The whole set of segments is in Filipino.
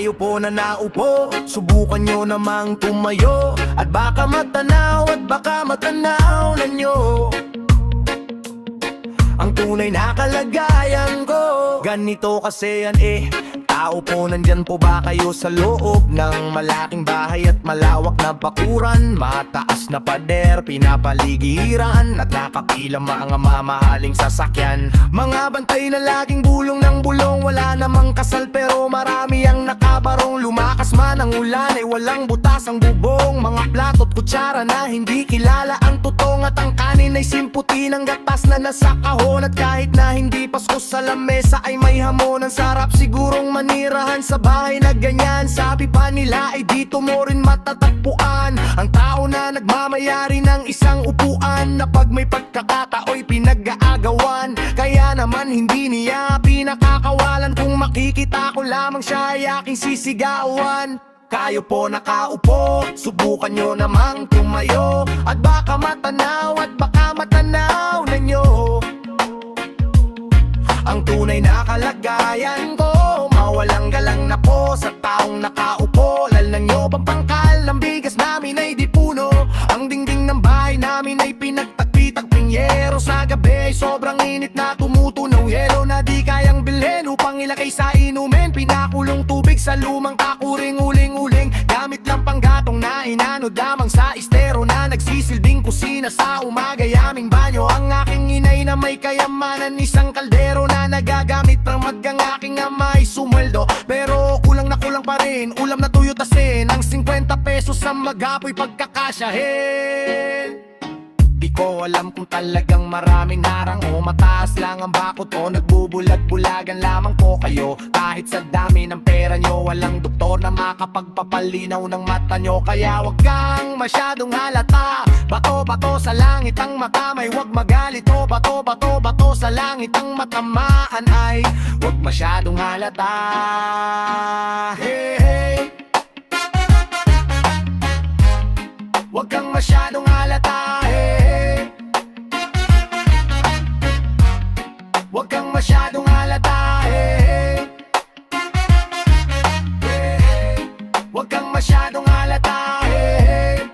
Kayo po na naupo, subukan nyo namang tumayo. At baka matanaw na nyo ang tunay na kalagayan ko. Ganito kasi yan tao po, nandyan po ba kayo sa loob ng malaking bahay at malawak na bakuran? Mataas na pader, pinapaligiran at nakapila mga mamahaling sasakyan. Mga bantay na laging bulong ng bulong, wala namang kasal pero marami ang nakabarong. Lumakas man ang ulan ay walang butas ang bubong. Mga plato't kutsara na hindi kilala ang tutong. At ang kanin ay simputi ng gatas na nasa kahon. At kahit na hindi pasko sa lamesa ay may hamon. Ang sarap sigurong manirahan sa bahay na ganyan. Sabi pa nila ay dito mo rin matatagpuan ang tao na nagmamayari ng isang upuan, na pag may pagkakatao'y pinag-aagawan. Kaya naman hindi niya pinakakawalan, kung makikita ko lamang siya ay aking sisigawan. Kayo po nakaupo, subukan nyo namang tumayo. At baka matanaw na nyo ang tunay na kalagayan ko. Mawalang galang na po sa taong nakaupo. Lalang nyo bang pangkal, ang bigas namin ay di puno. Ang dingding ng bahay namin ay pinagtagpi-tagping yero. Sa gabi ay sobrang init na tumutunaw yelo na di kayang bilhin upang ilagay sa inumin. Pinakulong tubig sa lumang takuring uling-uling. Gamit lang panggatong na inanod lamang sa estero na nagsisilbing kusina sa umagay aming banyo. Ang aking inay na may kayamanan, isang kaldero na nagagamit pang ang aking ama ay sumweldo. Pero kulang na kulang pa rin, ulam na tuyo tasin. Ang 50 pesos sa magapoy pagkakasyahin. Di ko alam kung talagang maraming harang o mataas lang ang bakot o nagbubulag-bulagan lamang po kayo. Kahit sa dami ng pera nyo, walang doktor na makapagpapalinaw ng mata nyo. Kaya wag kang masyadong halata. Bato-bato sa langit ang mata, may wag magalit o bato-bato-bato sa langit ang matamaan ay wag masyadong halata. Hey, hey. Wag kang masyadong halata, hey. Wag kang masyadong halata, hey. Wag kang masyadong halata, hey.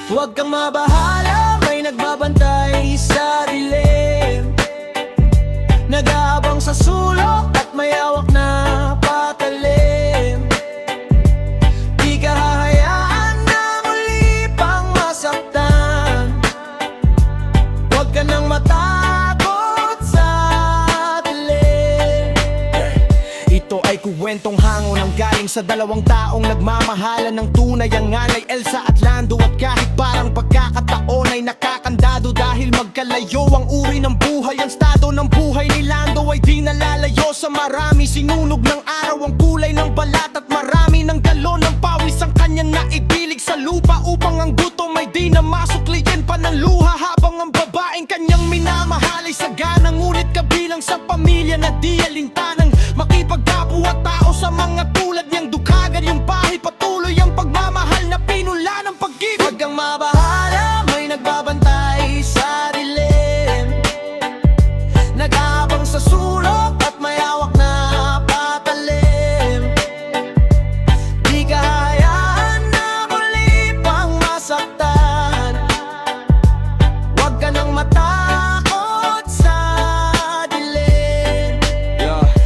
Huwag kang mabahala, may nagbabantay sa dilim. Nag-aabang sa sulok at may hawak na patalim. Di ka hahayaan na muli pang masaktan. Huwag ka nang matakot sa dilim. Ito ay kuwentong hango ng galing sa dalawang taong nagmamahalan ng tunay. Ang nganay Elsa at Lando, at kahit parang pagkakataon ay nakakandado dahil magkalayo ang uri ng buhay. Ang estado ng buhay ni Lando ay di nalalayo sa marami. Sinunog ng araw ang kulay ng balat at marami ng galon ng pawis ang kanyang naibilig sa lupa upang ang gutom ay di na masukliin pa ng luha. Habang ang babaeng kanyang minamahal ay sagana, ngunit kabilang sa pamilya na di alintanang makipagkapwa tao sa mga tulad niyang dukagan. Yung bahay patuloy ang pagmamahal na pinula ng pag-ibig. Huwag kang mabahala, may nagbabantay sa dilim. Nag-aabang sa sulok at may hawak na patalim. Di ka hayaan na muli pang masaktan. Huwag ka nang matakot sa dilim.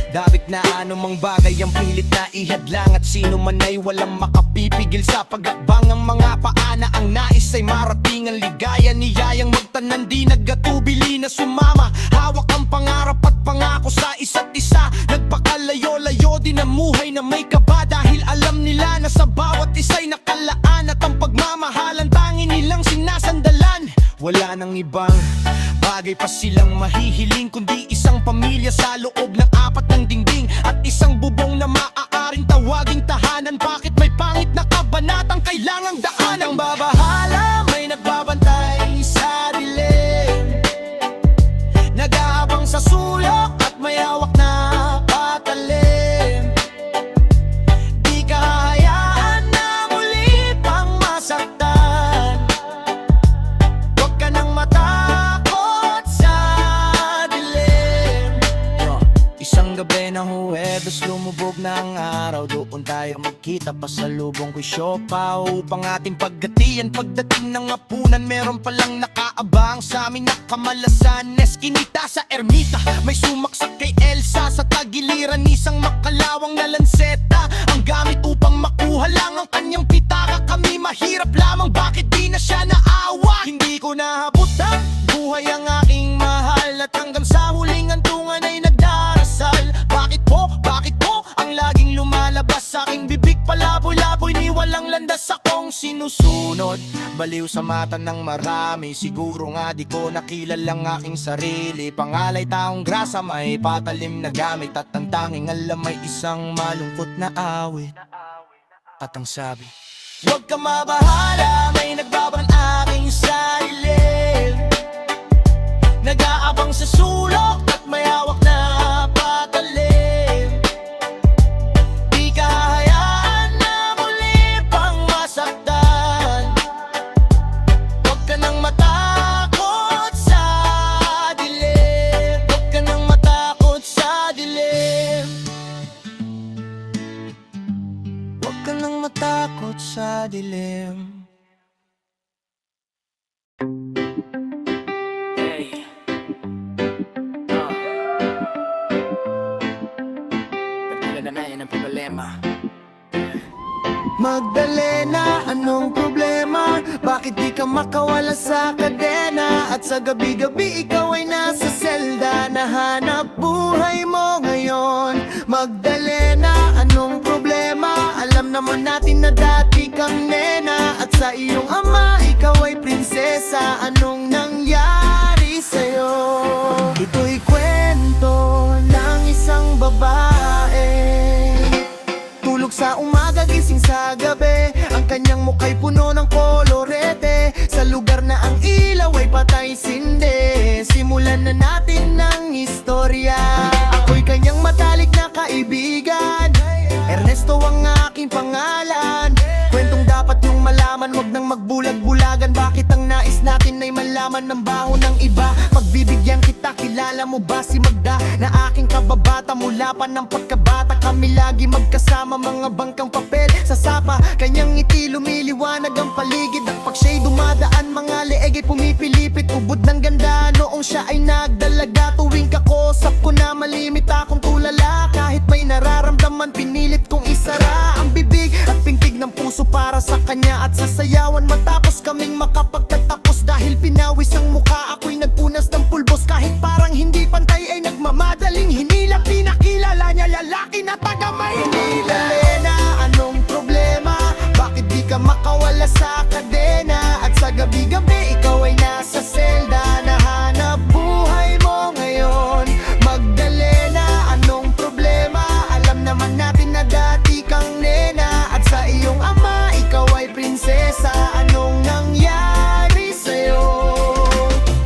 Dapat na anumang bagay ang pilit na ihadlang, at sino man ay walang makapipigil sa pag-akbang. Ang mga paana ang nais ay marating ang ligaya. Niyayang magtanan di naggatubili na sumama. Hawak ang pangarap at pangako sa isa't isa. Nagpakalayo-layo din ang muhay na may kaba, dahil alam nila na sa bawat isa'y nakalaan. At ang pagmamahalan tanging nilang sinasandalan. Wala nang ibang bagay pa silang mahihiling kundi isang pamilya sa loob ng apat ng dingding, at isang bubong na maaaring tawaging tahanan. Bakit may pangit na kabanatang kailangang daanan? Ang babahala, may nagbabantay sa dilim. Nag-aabang tas lumubog na ang araw, doon tayo magkita pa sa lubong ko'y siopaw. Upang ating paggatian, pagdating ng hapunan, meron palang nakaabang sa amin na kamalasan. Eskinita sa ermita, may sumaksak kay Elsa. Sa tagiliran, isang makalawang na lanseta, ang gamit upang makuha lang ang kanyang pitaka. Kami mahirap lamang, bakit di na siya naawa? Hindi ko nahabot ang buhay ang aking mahal, at hanggang sa huling hantungan ay nagdarasal. Bakit po ang laging lumalabas sa aking bibig? Palaboy-laboy ni walang landas akong sinusunod. Baliw sa mata ng marami, siguro nga di ko nakilalang aking sarili. Pangalay taong grasa, may patalim na gamit, at ang tanging alam ay isang malungkot na awit. At ang sabi, huwag ka mabahala, may nagbaban aking sarili. Nag-aabang sa sulok at may hawak na patalim. Di ka hahayaan na muli pang masaktan. Huwag ka nang matakot sa dilim. Huwag ka nang matakot sa dilim. Huwag ka nang matakot sa dilim. Magdalena, anong problema? Bakit di ka makawala sa kadena? At sa gabi-gabi ikaw ay nasa selda, nahanap buhay mo ngayon. Magdalena, anong problema? Alam naman natin na dati kang nena, at sa iyong ama ikaw ay prinsesa. Anong nangyari sa'yo? Ito'y kwento ng isang babae, tulog sa umaga, gising sa gabi. Ang kanyang mukha'y puno ng kolorete, sa lugar na ang ilaw ay patay sindi. Simulan na natin ng istorya. Ako'y kanyang matalik na kaibigan, Ernesto ang aking pangalan. Kwentong dapat niyong malaman, wag nang magbulag-bulagan. Bakit ang nais natin ay malaman ng baho ng iba? Pagbibigyan kita, kilala mo ba si Magda, na aking kababata mula pa ng pagkabata? Kami lagi magkasama, mga bangkang papel sa sapa. Kanyang ngiti lumiliwanag ang paligid, at pag siya'y dumadaan, mga leeg ay pumipilipit. Ubod ng ganda noong siya ay nagdalaga. Tuwing kakosap ko na malimit akong tulala, kahit may nararamdaman pinilit kong isara ang bibig at pingpig ng puso para sa kanya, at sasayawan matapos kaming makapagtatapos. Dahil pinawis ang mukha, ako'y nagpunas ng pulbos. Kahit parang hindi pantay ay nagmamadaling hinilap. Di nakilala niya lalaki na taga Maynila. Elena, anong problema? Bakit di ka makawala sa kadena? At sa gabi-gabi ikaw ay nasa selda, nahanap buhay mo ngayon. Magdalena, anong problema? Alam naman natin na dati kang nena, at sa iyong ama ikaw ay prinsesa. Anong nangyari sa'yo?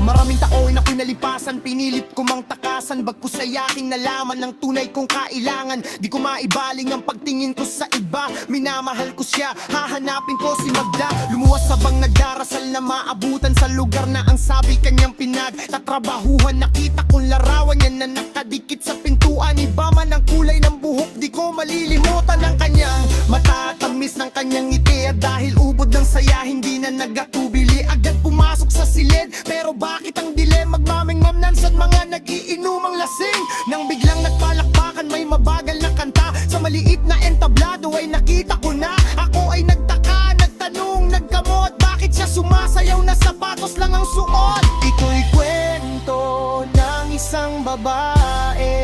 Maraming taon ako'y nalipasan, pinilit ko mang takasan. Bagkus ay aking nalaman ng tunay kong kailangan. Di ko maibaling ang pagtingin ko sa iba, minamahal ko siya, hahanapin ko si Magda. Lumuwas habang nagdarasal na maabutan sa lugar na ang sabi kanyang pinagtatrabahuhan. Nakita kong larawan niya na nakadikit sa pintuan. Iba man ang kulay ng buhok, di ko malilimutan ang kanyang matatamis ng kanyang ngiti. At dahil ubod ng saya, hindi na nagatubili, agad pumasok sa silid. Pero bakit ang dilim? Magmaming-mamnan sa mga nagiinumang lasing. Nang biglang nagpalakpakan, may mabagal na kanta. Sa maliit na entablado ay nakita ko na. Ako ay nagtaka, nagtanong, nagkamot, bakit siya sumasayaw na sapatos lang ang suot? Ito'y kwento ng isang babae,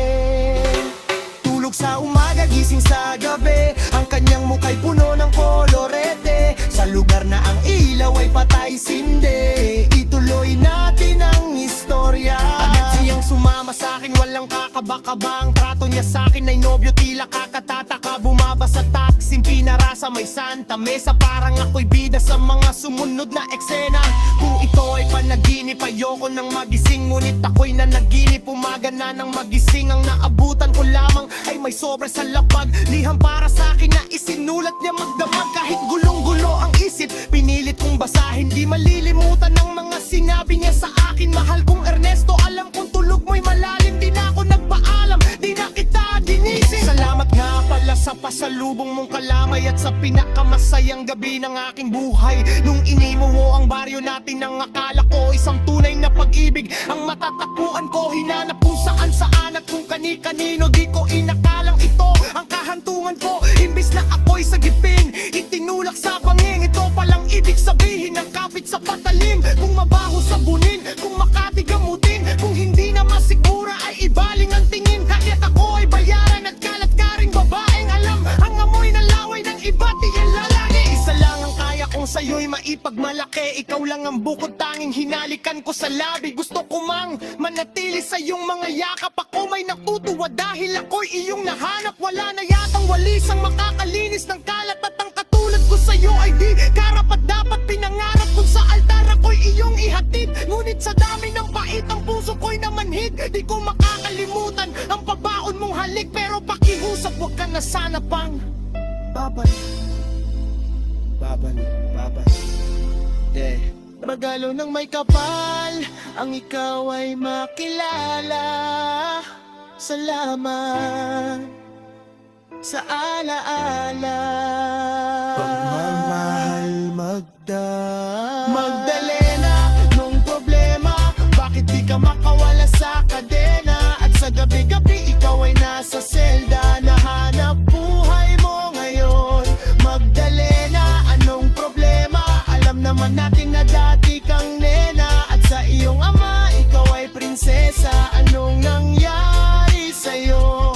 tulog sa umaga, gising sa gabi. Ang kanyang mukha'y puno ng kolorete, sa lugar na ang ilaw ay patay sindi. Ituloy natin ang istorya. Agad siyang sumama sa'kin, walang kakaba-kaba. Ang trato niya sa'kin ay nobyo, tila kakatataka. Bumaba sa taxi, pinarasa may Santa Mesa. Parang ako'y bida sa mga sumunod na eksena. Kung ito ay panaginip, ayoko nang magising. Ngunit ako'y nanaginip, umaga na nang magising. Ang naabutan ko lamang ay may sobre sa lapag, liham para sa'kin na isinulat niya magdamag. Kahit gulong-gulo ang isip, pinilit kong basahin. Di malilimutan ng mga sinabi niya sa akin. Mahal kong Ernesto, alam kong tulog mo'y malalim. Di na ako nagpaalam, di na kita ginising. Salamat sa pasalubong mong kalamay at sa pinakamasayang gabi ng aking buhay. Nung inimo mo ang baryo natin, ang akala ko isang tunay na pag-ibig ang matatagpuan ko. Hinanap kung saan-saan at kung kani-kanino, di ko inakalang ito ang kahantungan ko. Imbis na ako'y sagipin, itinulak sa bangin. Ito palang ibig sabihin ng kapit sa patalim. Kung mabaho sabunin, kung makatigamutin, kung hindi na masigura ay ibaling ang tingin. Kahit ako ay bayaran at kalat ka ring babaeng alam ang amoy na laway ng iba, di yan lalaki. Isa lang ang kaya kong sa'yo'y maipagmalaki. Ikaw lang ang bukod tanging hinalikan ko sa labi. Gusto ko mang manatili sa iyong mga yakap. Ako may natutuwa dahil ako'y iyong nahanap. Wala na yatang walis ang makakalinis ng kalat. At ang katulad ko sa'yo ay di karapat dapat pinangarap. Kung sa altar ako'y iyong ihatid, ngunit sa dami ng pait ang puso ko'y namanhid. Di ko makakalimutan ang pabaon mong halik. Pero pakiusap, huwag ka na sana pang babalik. Yeah. Regalo ng may kapal, ang ikaw ay makilala. Salamat sa alaala. Pagmamahal Magdalena, nung problema, bakit di ka makawala sa kadena? At sa gabi-gabi ikaw ay nasa selda. Nahanap buhay mo ngayon, Magdalena, anong problema? Alam naman natin na dati kang nena. At sa iyong ama, ikaw ay prinsesa. Anong nangyari sa'yo?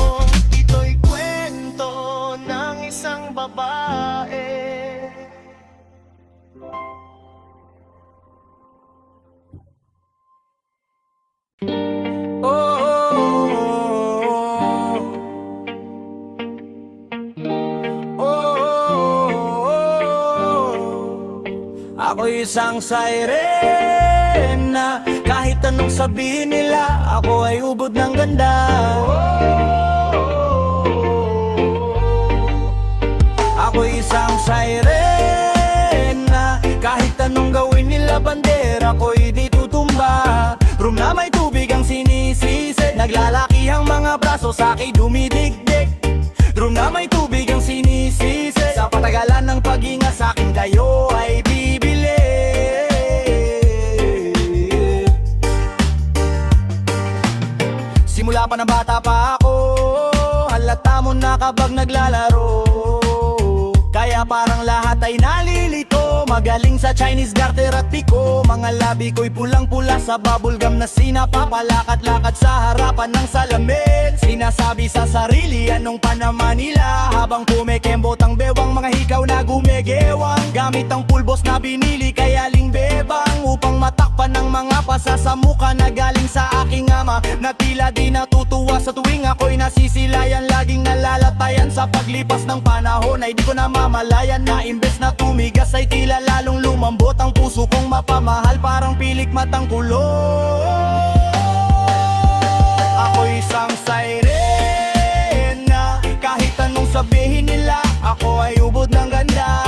Ito'y kwento ng isang babae. Ako'y isang siren na kahit anong sabihin nila, ako ay ubod ng ganda. Ako'y isang siren na kahit anong gawin nila bandera, ako'y di tutumba. Room na may tubig ang sinisisi, naglalaki ang mga braso sa akin dumidigdig. Room na may tubig ang sinisisi, sa patagalan ng paghinga sa akin kayo ay bibili. Simula pa ng bata pa ako, halata mo na kapag naglalaro. Kaya parang lahat ay nalilito, magaling sa Chinese garter at piko. Mga labi ko'y pulang-pula sa bubblegum na sinapapalakat-lakad sa harapan ng salamin. Sinasabi sa sarili anong panama nila, habang kumekembot ang bewang mga hikaw na gumegewang. Gamit ang pulbos na binili kaya lingbebang, upang matakpan ng mga pasa sa mukha na galing sa aking ama, na tila di natutuwa sa tuwing ako'y nasisilayan. Laging nalalatayan sa paglipas ng panahon ay di ko na mamalayan na imbes na tumigas ay tila lalong lumambot ang puso kong mapamahal, parang pilik matang kulong. Ako'y isang siren na kahit anong sabihin nila, ako ay ubod ng ganda.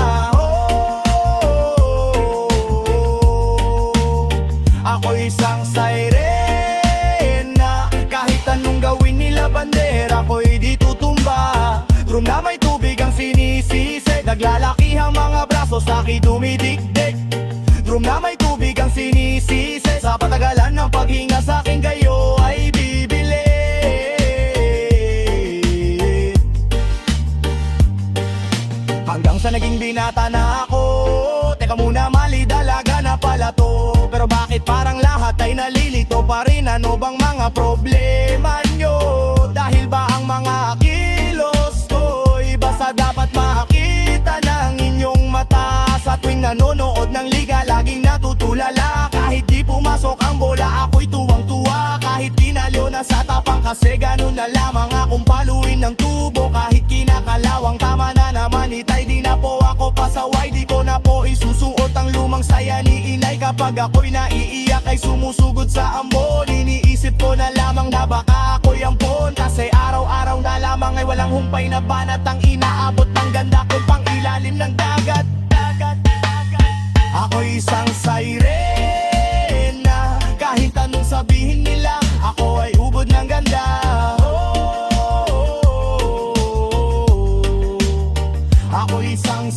Ako'y isang siren na kahit anong gawin nila bandera, ako'y di tutumba. Room na may tubig ang sinisisi, naglalaki ang mga braso sa akin dumidigdig. Room na may tubig ang sinisisi, sa patagalan ng paghinga sa akin kayo ay bibili. Hanggang sa naging binata na ako, teka muna, mali dalaga na pala to. Pero bakit parang lahat ay nalilito pa rin? Ano bang mga problema nyo? Dahil ba ang mga kilos ko'y basta dapat makita ng inyong mata? Sa tuwing nanonood ng liga, laging natutulala. Kahit di pumasok ang bola, ako'y tuwang-tuwa. Kahit tinalo na sa tapang, kasi ganun na lamang akong paluin ng tubo. Kahit kinakalawang tama na naman, itay di na po ako pasaway. Di ko na po isusuot ang lumang saya ni inay. Kapag ako'y naiiyak ay sumusugod sa ambon, iniisip ko na lamang na baka ako'y ampon. Kasi araw-araw na lamang ay walang humpay na banat ang inaabot ng ganda ko pang ilalim ng dagat. Ako'y isang siren na kahit anong sabihin nila, ako ay ubod ng ganda.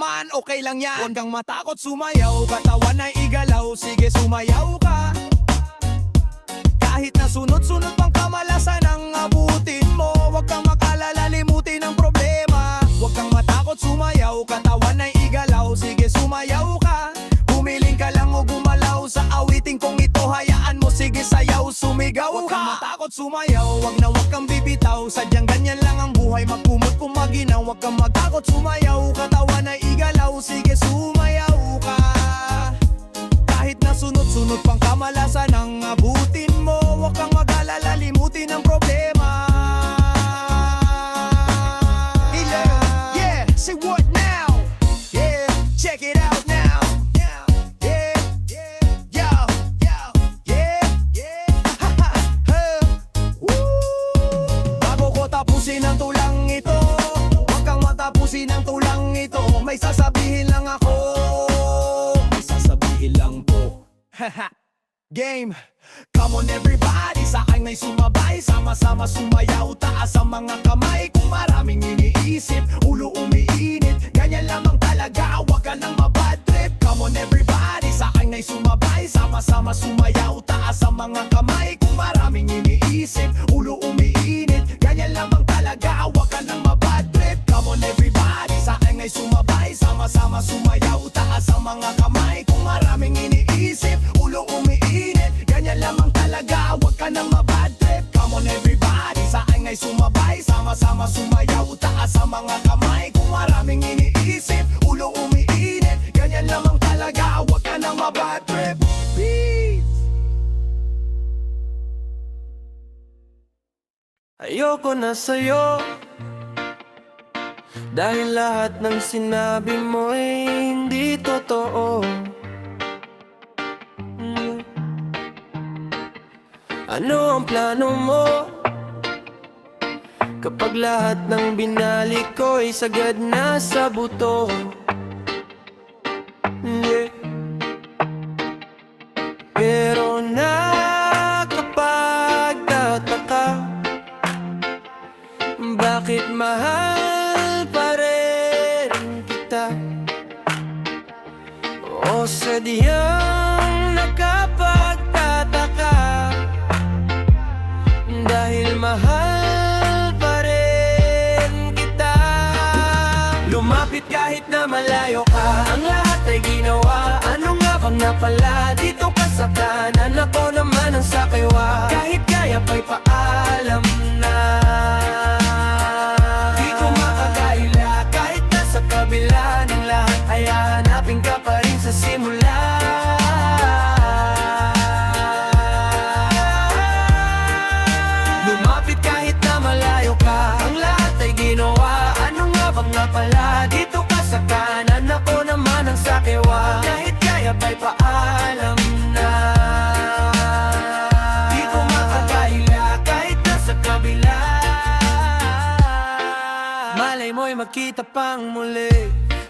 man, okay lang yan. Huwag kang matakot sumayaw, katawan ay igalaw, sige sumayaw ka. Kahit na sunod-sunod pang kamalasan ang abutin mo, huwag kang mag-alala, limutin ang problema. Huwag kang matakot sumayaw, katawan ay igalaw, sige sumayaw ka. Humiling ka lang o gumalaw sa awiting kong ito, hayaan mo, sige sayaw, sumigaw ka. Huwag kang matakot sumayaw, wag kang bibitaw, sadyang ganyan lang ang buhay, magkumot kung maginaw. Huwag kang matakot sumayaw, katawan ay igalaw, sige sumayaw ka. Kahit na sunod-sunod pang kamalasan ang abutin mo, huwag kang mag-alala, limutin ang problema. Yeah, say what now? Yeah, check it out now. Yeah, yeah, yo, yeah, bago ko tapusin ang tulang ito, huwag kang matapusin ang tulang ito. May sasabihin lang ako, may sasabihin lang po. Game, come on everybody, sa akin may sumabay, sama-sama sumayaw, taas ang mga kamay. Kung maraming iniisip, ulo umiinit, ganyan lamang talaga, huwag ka nang mabad trip. Come on everybody, sa akin may sumabay, sama-sama sumayaw, taas ang mga kamay. Kung maraming iniisip, ulo umiinit, ganyan lamang talaga, huwag ka nang mabad trip. Come on everybody, sa akin may sumabay, sama-sama sumayaw, taas ang mga kamay. Kung maraming iniisip, ulo umiinit, ganyan lamang talaga, huwag ka nang mabad trip. Come on everybody, sa akin ay sumabay, sama-sama sumayaw, taas ang mga kamay. Kung maraming iniisip, ulo umiinit, ganyan lamang talaga, huwag ka nang mabad trip. Peace! Ayoko na sa'yo, dahil lahat ng sinabi mo ay hindi totoo. Ano ang plano mo? Kapag lahat ng binalik ko ay sagad na sa buto. Pero nakapagtataka, bakit mahal pa rin kita? O sadyang nakapagtataka, dahil mahal pa rin kita. Lumapit kahit na malayo ka, ang lahat ay ginawa. Ano nga bang napala? Dito ka sa kanan, ako naman ang sa kaliwa. Kahit kaya pa'y paalam na. Di ko makakaila, kahit nasa kabila ng lahat, ay hahanapin ka pa rin sa simula. Lumapit kahit na malayo ka, ang lahat ay ginawa. Ano nga bang napala? Dito ka sa kanan, ako naman ang sa kaliwa. Kahit kaya pa'y paalam na. Di ko makakaila, kahit nasa kabila. Malay mo'y magkita pang muli.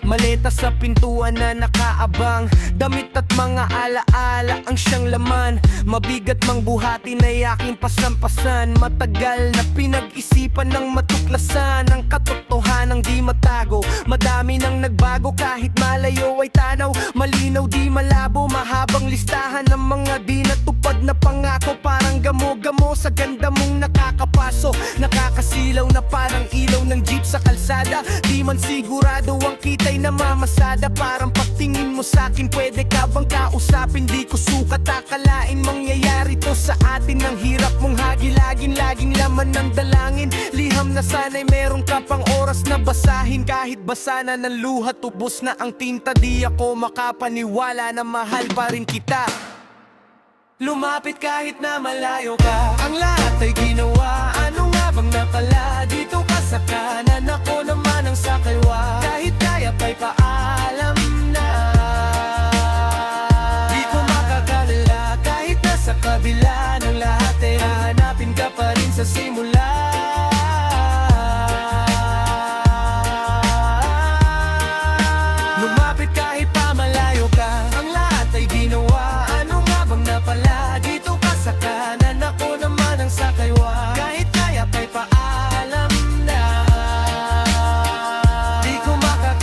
Maleta sa pintuan na nakaabang, damit at mga alaala ang siyang laman. Mabigat mang buhatin ay aking pasampasan. Matagal na pinag-isipan ng matuklasan ang katotohanang di matago. Madami nang nagbago kahit malayo ay tanaw. Malinaw di malabo, mahabang listahan ng mga di natupad na pangako. Parang gamo-gamo sa ganda mong nakakapaso, nakakasilaw na parang ilaw ng jeep sa kalsada. Di man sigurado ang kita'y namamasada. Parang pagtingin mo sa'kin, pwede ka bang kausapin? Di ko sukat akalain mangyayari to sa atin. Ang hirap mong hagilagin, laging laman ng dalangin. Liham na sana'y meron ka pang oras na basahin. Kahit basa na ng luha, tubos na ang tinta, di ako makapaniwala na mahal pa rin kita. Lumapit kahit na malayo ka, ang lahat ay ginawa. Ano nga bang napala? Dito ka sa kanan, ako naman ang sa kaliwa. Kahit kaya pa'y paalam na. Di ko makakalala, kahit nasa kabila ng lahat, ay hahanapin ka pa rin sa simula. Lumapit kahit pa malayo ka, ang lahat ay ginawa. Ano nga bang napala? Dito ka sa kanan, ako naman ang sa kaliwa. Kahit kaya pa'y paalam na. Di ko makakalimutan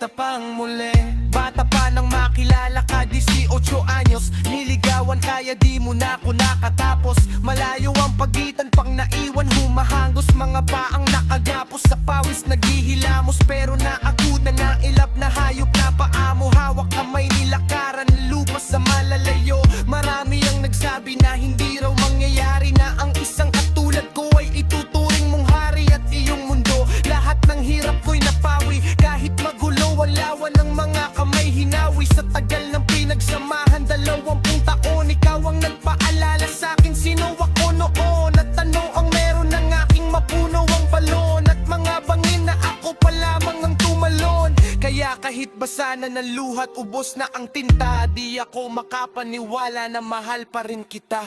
magkita pang muli. Bata pa nang makilala ka, 18 anyos. Niligawan kaya di mo na ako nakatapos. Malayo ang pagitan pang naiwan, humahangos. Mga paang nakagapos sa pawis naghihilamos. Pero naakutan ng ilap na hayop na paa mo. Hawak kamay nilakaran, lupas sa malalayo. Marami ang nagsabi na hindi raw mangyayari, na ang isang katulad ko ay ituturing mong hari at iyong mundo. Lahat ng hirap ko'y napawi, kahit magulo ang lawa ng mga kamay hinawi. Sa tagal ng pinagsamahan, 20 taon, ikaw ang nagpaalala sa'kin sino ako noon. At ano ang meron ng aking mapuno ang balon, at mga bangin na ako pa lamang ang tumalon. Kaya kahit basa na ng luhat, ubos na ang tinta, di ako makapaniwala na mahal pa rin kita.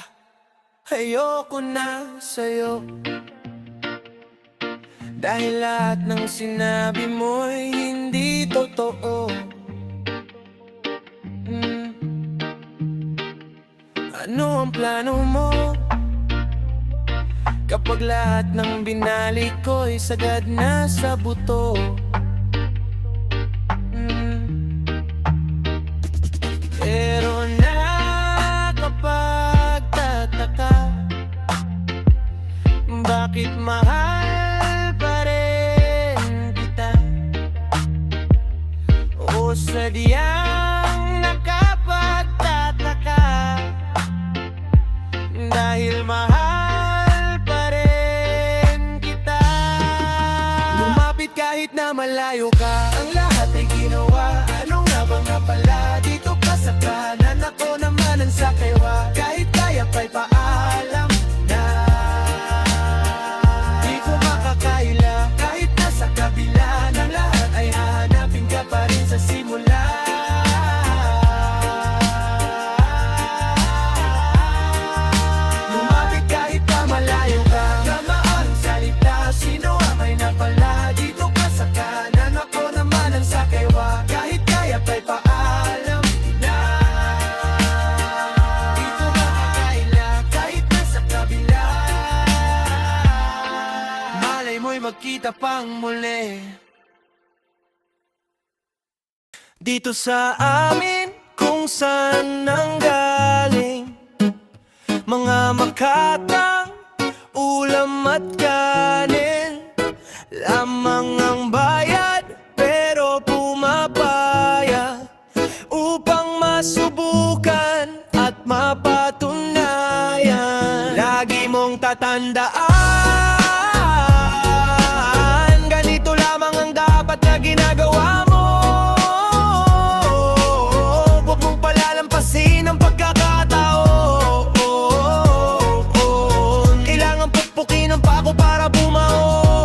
Ayoko na sa'yo, dahil lahat ng sinabi mo'y hindi totoo. Ano ang plano mo? Kapag lahat ng binalik ko'y sagad na sa buto. Pero nakapagtataka, bakit mahal pa rin kita? O sadyang nakapagtataka, dahil mahal pa rin kita. Lumapit kahit na malayo ka, ang lahat ay ginawa. Ano nga bang napala dito ka sa kanan? Ako naman ang sakewa, kahit kaya pa'y paalam na. Di ko makakaila, kahit nasa kabila ng lahat, ay hahanapin ka pa rin sa simula. Lumapit kahit pa malayo ka, tama ang salita. Sino ang may napala dito ka sa kanan? Ako naman ang sakewa, kahit kaya pa'y paalam na. Di ko makakaila, kahit nasa kabila. Malay mo'y magkita pang muli. Dito sa amin, kung saan nanggaling mga makatang ulam at kanin. Lamang ang bayad, pero pumapayag upang masubukan at mapatunayan. Lagi mong tatandaan, ganito lamang ang dapat na ginagawa mo. Huwag mong palalampasin ang pagkakataon. Kailangan pukpukin ang pako para bumaon.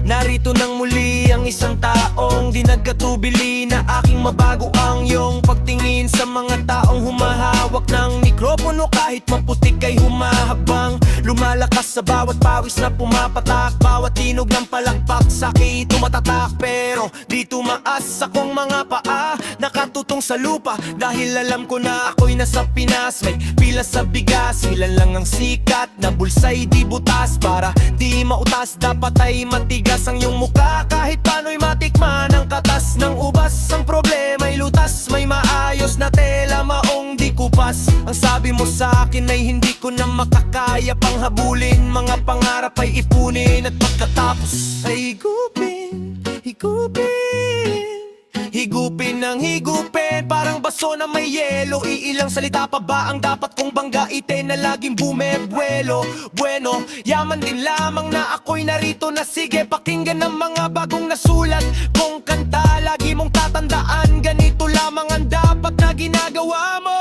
Narito nang muli ang isang taong di nagkatubili, na aking mabago ang iyong pagtingin sa mga taong humahawak ng mikropono. Kahit maputik ay humahabang, lumalakas sa bawat pawis na pumapatak. Bawat tinog ng palakpak sa'ki tumatatak, pero di tumaas akong mga paa, nakatutong sa lupa. Dahil alam ko na ako'y nasa Pinas, may pila sa bigas. Ilan lang ang sikat na bulsa'y di butas, para di mautas dapat ay matigas ang iyong muka. Kahit paano'y matikman ang katas ng ubas. Ang problema'y lutas, may maayos na tela, maong di kupas. Ang sabi mo sa akin ay hindi ko na makakaya pang habulin. Mga pangarap ay ipunin, at pagkatapos ay higupin, higupin, higupin ng higupin, parang baso na may yelo. Iilang salita pa ba ang dapat kong banggaitin, na laging bumebuelo? Bueno, yaman din lamang na ako'y narito na. Sige, pakinggan ang mga bagong nasulat kong kanta. Lagi mong tatandaan, ganito lamang ang dapat na ginagawa mo.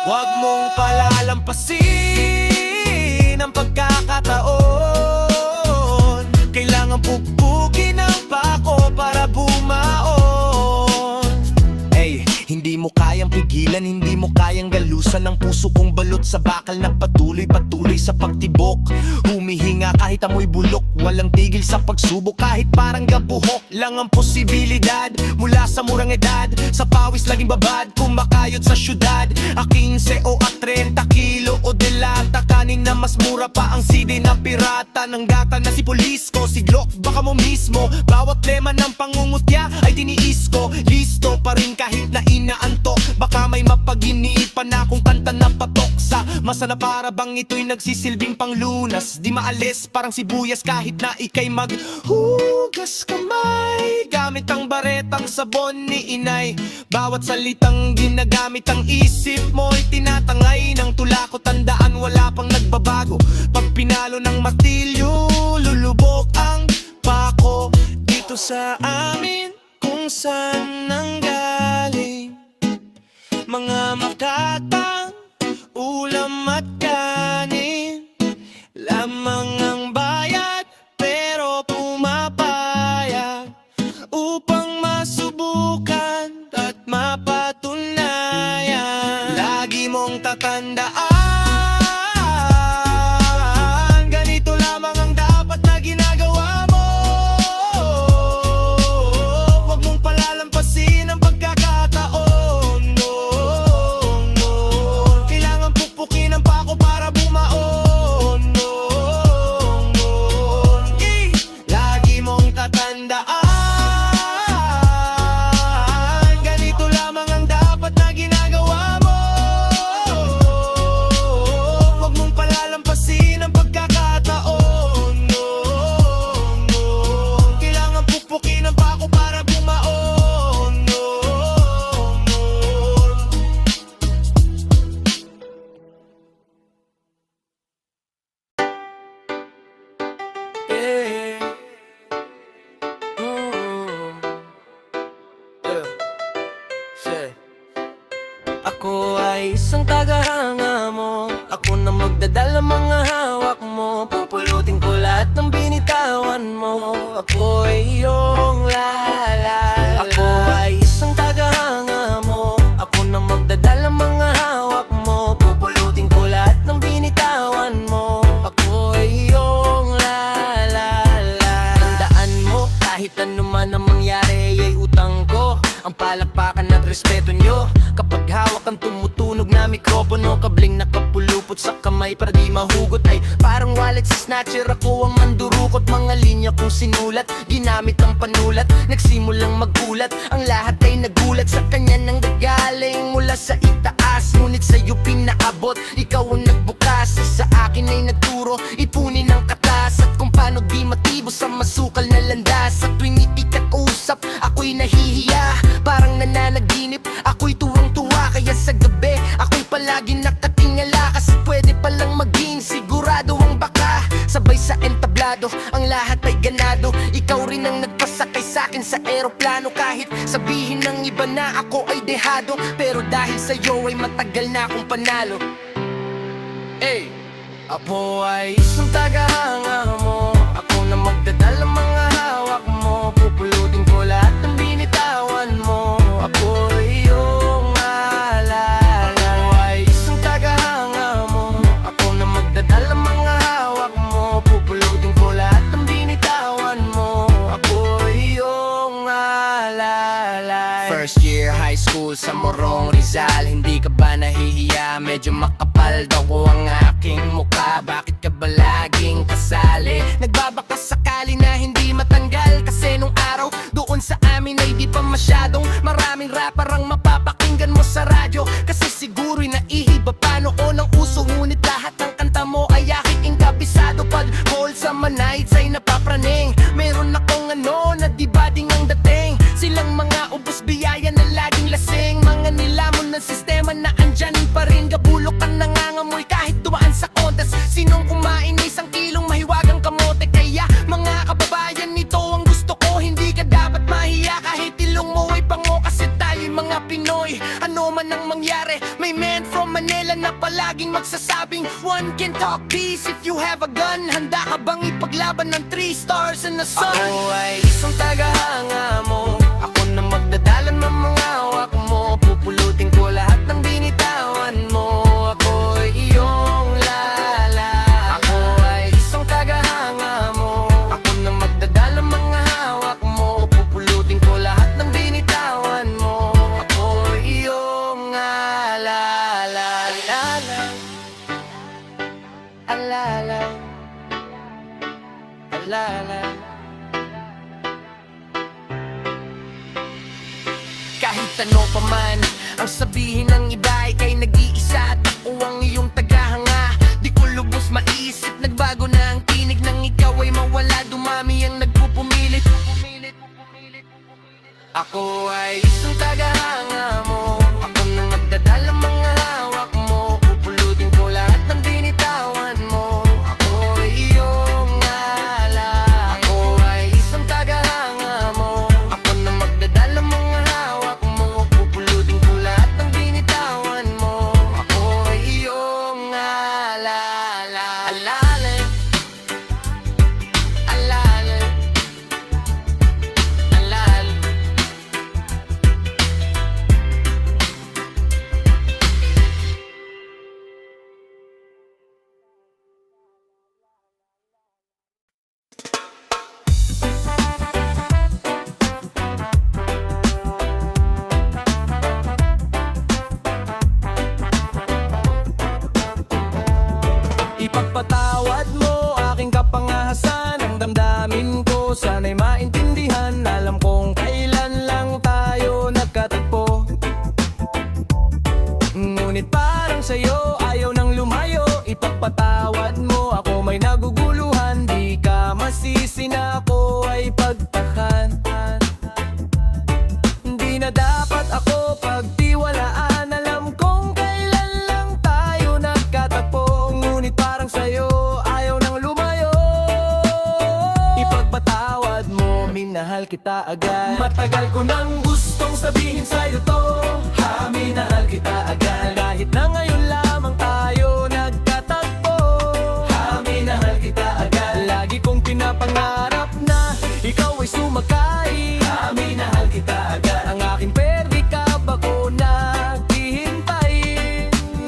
Huwag mong palalampasin ang pagkakataon. Kailangan pukpukin ang pako para bumaon. Hindi mo kayang pigilan, hindi mo kayang galusan ang puso kong balot sa bakal na patuloy sa pagtibok. Humihinga kahit amoy bulok, walang tigil sa pagsubok. Kahit parang gabuhok lang ang posibilidad. Mula sa murang edad, sa pawis laging babad, kumakayod sa syudad. A 15 o a 30 kilo o delata, kanin na na mas mura pa ang CD na pirata. Ng gata na si Pulis ko, si Glock baka mo mismo. Bawat lema ng pangungutya ay tiniis ko. Listo pa rin kahit na inaantok. Baka may mapag-iniipan na kung kanta na patok sa masa na para bang ito'y nagsisilbing panglunas. Di maalis parang sibuyas kahit na ika'y maghugas kamay. Gamit ang baretang sabon ni inay. Bawat salitang ginagamit ang isip mo'y tinatangay ng tula ko. Tandaan wala pang nagbabago. Pag pinalo ng martilyo, lulubog ang pako. Dito sa amin kung saan nanggaling mga makatang ulam at kanin. Lamang ang bayad pero pumapayag upang masubukan at mapatunayan. Lagi mong tatandaan, ganito lamang ang dapat na ginagawa mo. Huwag mong palalampasin ang pagkakataon. No, no. Kailangan pukpukin ang pako para bumaon. No, no. Lagi mong tatandaan, ganito lamang ang dapat na ginagawa mo. Huwag mong palalampasin ang pagkakataon. No, no. Kailangan pukpukin ang pako para bumaon. No, no. Yeah. Yeah. Ako ay isang tagahanga mo. Ako na magdadala mga hawak mo. Pupulutin ko lahat ng binitawan mo. Ako ay iyong lalay. Ako ay isang tagahanga mo. Ako na magdadala mga hawak mo. Pupulutin ko lahat ng binitawan mo. Ako ay iyong lalay. Tandaan mo, kahit ano man ang mangyari ay utang ko ang palakpakan at respeto nyo. Kapag hawak ang tumutunog na mikropono, kabling nakapulupot sa kamay para di mahugot. Ay parang wallet sa snatcher, ako ang mandurukot. Mga linya kong sinulat, ginamit ang panulat. Nagsimulang magulat, ang lahat ay nagulat. Sa kanya nang gagaling mula sa itaas, ngunit sa'yo pinaabot. Ikaw ang nagbukas, sa akin ay nagturo. Ipunin ang katas at kung paano di matibos sa masukal na landas. Sa tuwing ipikat usap, ako'y nahihiya. Parang nananaginip, ako'y tuwang-tuwa. Kaya sa gabi, ako'y palagi nakatingala. Kasi pwede palang maging sigurado ang baka. Sabay sa entablado, ang lahat ay ganado. Ikaw rin ang nagpasakay sa'kin sa eroplano. Kahit sabihin ng iba na ako ay dehado, pero dahil sa'yo ay matagal na akong panalo. Hey! Ako ay isang tagahanga mo. Ako na magdadala mga hawak mo. Pupulutin ko lahat ng binitawan mo. Ako ay iyong alala. Ako ay isang tagahanga mo. Ako na magdadala mga hawak mo. Pupulutin ko lahat ng binitawan mo. Ako ay iyong alala. First year high school sa Morong Rizal. Hindi ka ba nahihiya? Medyo makapal daw ang aking mukha. Bakit ka ba laging kasali? Nagbabaka sakali na hindi matanggal. Kasi nung araw doon sa amin ay di pa masyadong maraming rapper ang mapapakinggan mo sa radyo. Kasi siguro'y naihiba pa noon ang uso. Ngunit lahat ng kanta mo ay aking kabisado. Pag call sa manights ay napapraning. Meron akong ano na di bading ang dating. Silang mga ubos biyaya na laging lasing. Mga nilamon ng sistema na andyan pa rin. Gabulok ka nangangamoy kahit dumaan sa kontes. Sinong kumain isang kilong mahiwagang kamote? Kaya mga kababayan, nito ang gusto ko. Hindi ka dapat mahiya kahit ilong mo ay pango. Kasi tayo'y mga Pinoy, ano man ang mangyari. May man from Manila na palaging magsasabing one can talk peace if you have a gun. Handa ka bang ipaglaban ng 3 stars in the sun? Ako ay isang tagahanga mo. Ako na magdadala ng mga hawak mo. Pupulutin ko lahat ng binitawan mo. Ako ay iyong lala. Ako ay isang tagahanga mo. Ako na magdadala mga hawak mo. Pupulutin ko lahat ng binitawan mo. Ako ay iyong alala. Alala. Alaala, alaala. Kahit ano pa man ang sabihin ng iba, ika'y nag-iisa at ako ang iyong tagahanga. Di ko lubos maisip, nagbago na ang tinig nang ikaw ay mawala. Dumami ang nagpupumilit. Ako ay isang tagahanga mo, ako nang magdadala mga hawak mo. Pupulutin ko lahat ng binitawan mo, ako ay iyong ala. Ako ay isang tagahanga mo, ako nang magdadala mga hawak mo. Pupulutin ko lahat ng binitawan mo, ako ay iyong ala. Alala, alala, alala. Ipagpatawad mo aking kapangahasan, ang damdamin ko sana'y maintindihan. Alam kong kailan lang tayo nagkatagpo, ngunit parang sa'yo ayaw nang lumayo. Ipagpatawad mo, ako may naguguluhan. Di ka masisi na ako ay pagtakan. Di na dapat ako pagtiwalaan. Alam kong kailan lang tayo nagkatagpo, ngunit parang sa'yo ayaw nang lumayo. Ipagpatawad mo, minahal kita agad. Matagal ko nang gustong sabihin sa'yo to, ha, minahal kita agad. Kahit na ngayon lamang tayo nagkatagpo, ha, minahal kita agad. Lagi kong pinapangarap na ikaw ay sumakay, ha, minahal kita agad. Ang aking pedicab ako naghihintay,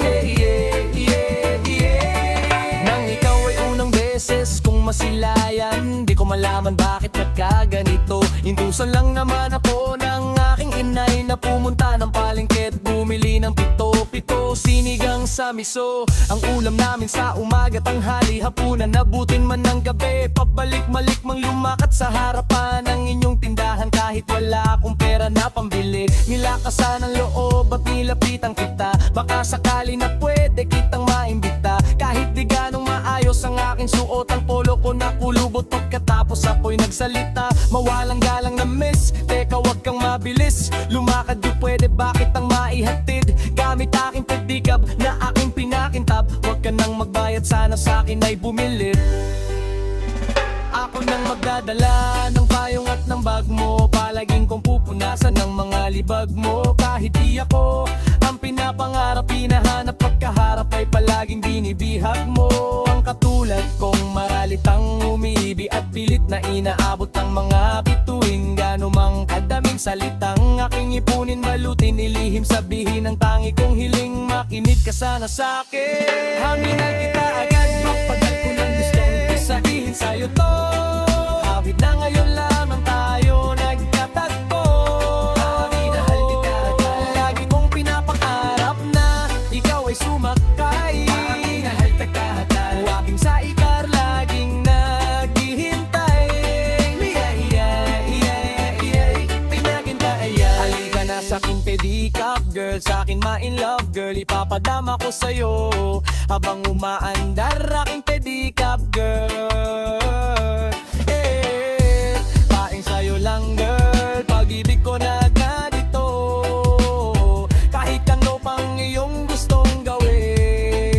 yeah, yeah, yeah, yeah. Nang ikaw ay unang beses kong masilayan, di ko malaman bakit nagkaganito. Indusan lang naman ako ng aking inay na pumunta ng palengke at bumili ng pito-pito sinigang sa miso. Ang ulam namin sa umaga, tanghali, hapunan, nabutin man ng gabi. Pabalik-malik mang lumakat sa harapan ng inyong tindahan kahit wala akong pera na pambili. Nilakasan ang loob at nilapitan kita, baka sakali na pwede kitang maimbita. Kahit di ganong maayos ang aking suot, ang polo ko nakulubot pagkatapos ako'y nagsalita. Mawalang galang na miss, teka wag kang mabilis. Lumakad di pwede, bakit ang maihatid? Gamit aking pedicab na aking pinakintab. Wag ka nang magbayad, sana sa akin ay bumili. Ako nang magdadala ng payong at ng bag mo, palaging kong pupunasan ng mga libag mo. Kahit di ako ang pinapangarap, pinahanap pagkaharap ay palaging binibihag mo. Ang katulad kong maralitang umiibi at pilit na inaabot ang mga bituin. Ganumang kadaming salitang aking ipunin, balutin, ilihim, sabihin ang tangi kong hiling. Makinig ka sana sa'kin, haminal kita agad. Mapagal ko ng gustong sabihin sa'yo to, hawit na ngayon lamang tayo nagkatagpo. Minahal kita agad. Lagi kong pinapangarap na ikaw ay sumakay, minahal kita agad. Aking saikar laging naghihintay, yeah, yeah, yeah, yeah. Pinaghintay, halika na sa'king pedicab girl, sa'kin ma-in love girl. Ipapadama ko sa'yo habang umaandar aking pedicab girl. Eh, paing sa'yo lang girl, pag-ibig ko na agad ito. Kahit ano pang iyong gustong gawin,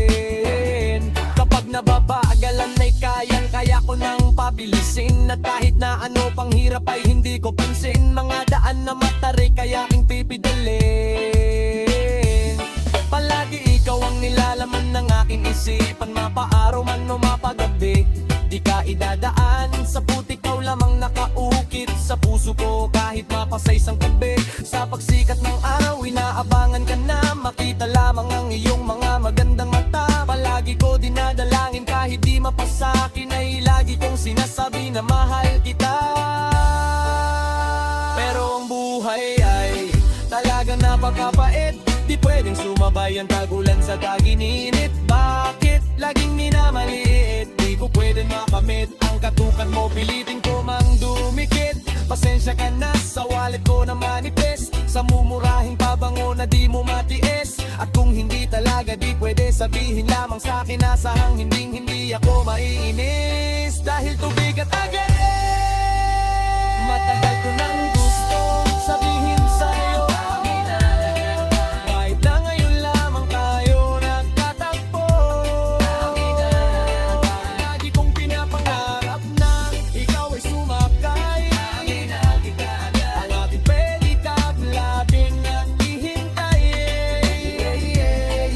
kapag nababagalan ay kayang-kaya ko nang pabilisin. At kahit na ano pang hirap ay hindi ko pansin, mga daan na matarik kaya aking pipidalin. Palagi ikaw ang nilalaman ng aking isipan, mapaaraw man o mapagabi. Di ka idadaan sa putik, ikaw lamang nakaukit sa puso ko kahit mapasa isang gabi. Sa pagsikat ng araw, inaabangan ka na makita lamang ang iyong mga magandang mata. Palagi ko dinadalangin kahit di mapasakin ay lagi kong sinasabi na mahal kita. Pero ang buhay ay talagang napakapait, di pwedeng sumabay ang tagulan sa tag-init. Bakit laging minamaliit pasensya ka na sa wallet ko na manifest, sa mumurahing pabango na di mo matiis. At kung hindi talaga di pwede, sabihin lamang sa akin, asahang hindi ako maiinis. Dahil tubig at agad matagal ko nang gusto sabihin sa'yo, kahit na ngayon lamang tayo nagtatagpo. Lagi kong pinapangarap na ikaw ay sumakay, ang ating pedicab laging naghihintayin.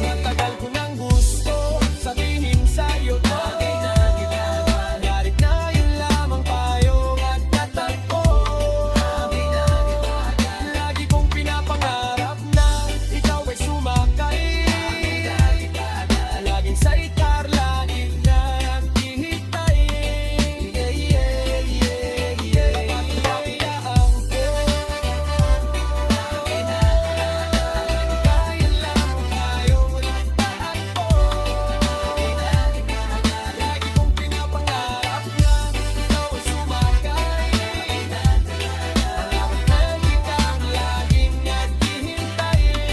Matagal ko nang gusto sabihin sa'yo, kahit na ngayon lamang tayo nagtatagpo. Lagi kong pinapangarap na ikaw ay sumakay, laging sidecar, laging naghihintayin. Napapagpapayaan ko, kaya lamang tayo nagtatagpo. Lagi kong pinapangarap na ikaw ay sumakay, ang pedicab laging naghihintayin.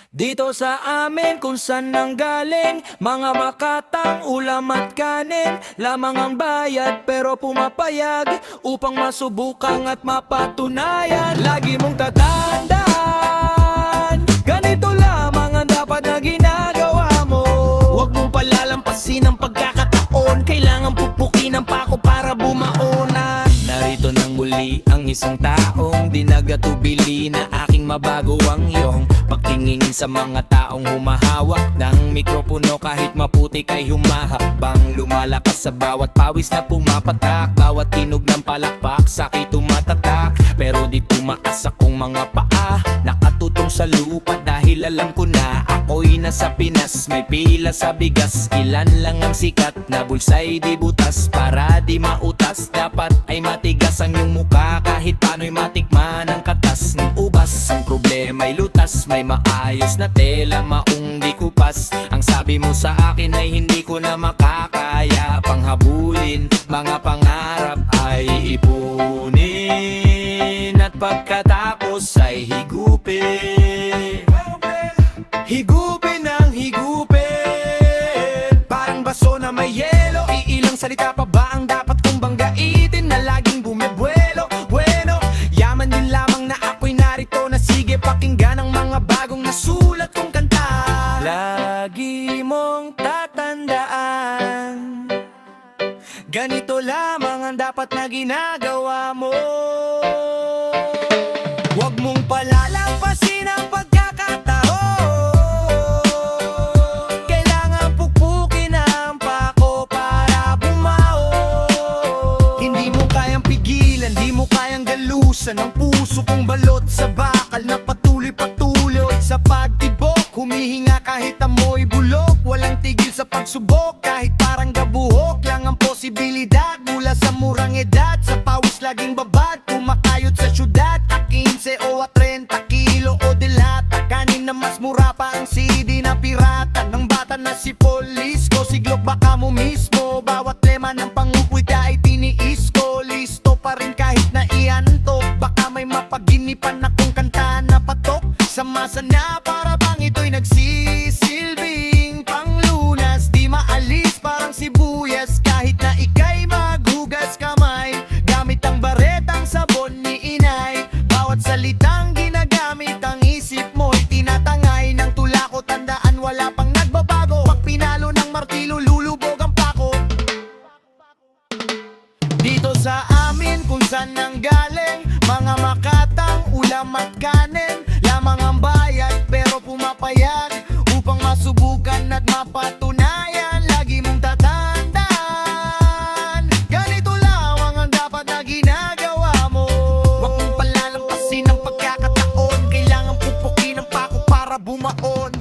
Dito sa amin kung saan nanggaling mga makatang ulam at kanin, lamang ang bayad pero pumapayag upang masubukan at mapatunayan. Lagi mong tatandaan, ganito lamang ang dapat na ginagawa mo. Huwag mong palalampasin ang pagkakataon, kailangan pupukin ang pako para bumaonan. Narito nang muli ang isang taong dinagatubili na aking mabago ang iyong pagtingin sa mga taong humahawak ng mikropono. Kahit maputik ay humahakbang, lumalakas sa bawat pawis na pumapatak. Bawat tinog ng palakpak sa'ki tumatatak, pero di tumaas akong mga paa, nakatutong sa lupa dahil alam ko na ako'y nasa Pinas. May pila sa bigas, ilan lang ang sikat na bulsa'y di butas. Para di mautas, dapat ay matigas ang iyong muka, kahit paano'y matikman ang katas ng ubas. Ang problema'y lutas, may maayos na tela, maong di kupas. Ang sabi mo sa akin ay hindi ko na makakaya pang habulin, mga pangarap ay ipunin, at pagkatapos ay higupin. Higupin ang higupin, parang baso na may yelo. Iilang salita pa ba ang dapat kong banggaitin na laging bumibuelo? Bueno, yaman din lamang na ako'y narito na sige pakinggan ang mga bagong nasulat kong kanta. Lagi mong tatandaan, ganito lamang ang dapat na ginagawa mo. Huwag mong palalampasin ang pagkakataon, kailangan pukpukin ang pako para bumaon. Hindi mo kayang pigilan, di mo kayang galusan ang puso kong balot sa bakal na patuloy-patuloy sa pagtibok. Humihinga kahit amoy bulok, walang tigil sa pagsubok, kahit parang gabuhok lang ang posibilidad. Mula sa murang edad, sa pawis laging babad, kumakayot sa syudad, a 15 o a 30 kilo o delata. Kanin na mas mura pa ang CD na pirata ng bata na si Polisco. Siglok baka mo mismo, bawat lema ng pangungkwita ay tiniis ko. Listo pa rin kahit na iantok, baka may mapaginipan akong kanta na patok sa masa na para bang ito'y nagsisilbing panglunas. Di maalis parang sibuyas kahit na ika'y maghugas kamay gamit ang baretang sabon ni inay. Bawat salitang ginagamit ang isip mo'y tinatangay ng tula ko. Tandaan wala pang nagbabago, pag pinalo ng martilo lulubog ang pako. Dito sa amin kung saan nanggaling mga makatang ulam at kanin, lamang ang bayad pero pumapayag upang masubukan at mapatunayan. Lagi mong tatandaan, ganito lamang ang dapat na ginagawa mo. Huwag mong palalampasin ang pagkakataon, kailangan pupukin ang pako para bumaon.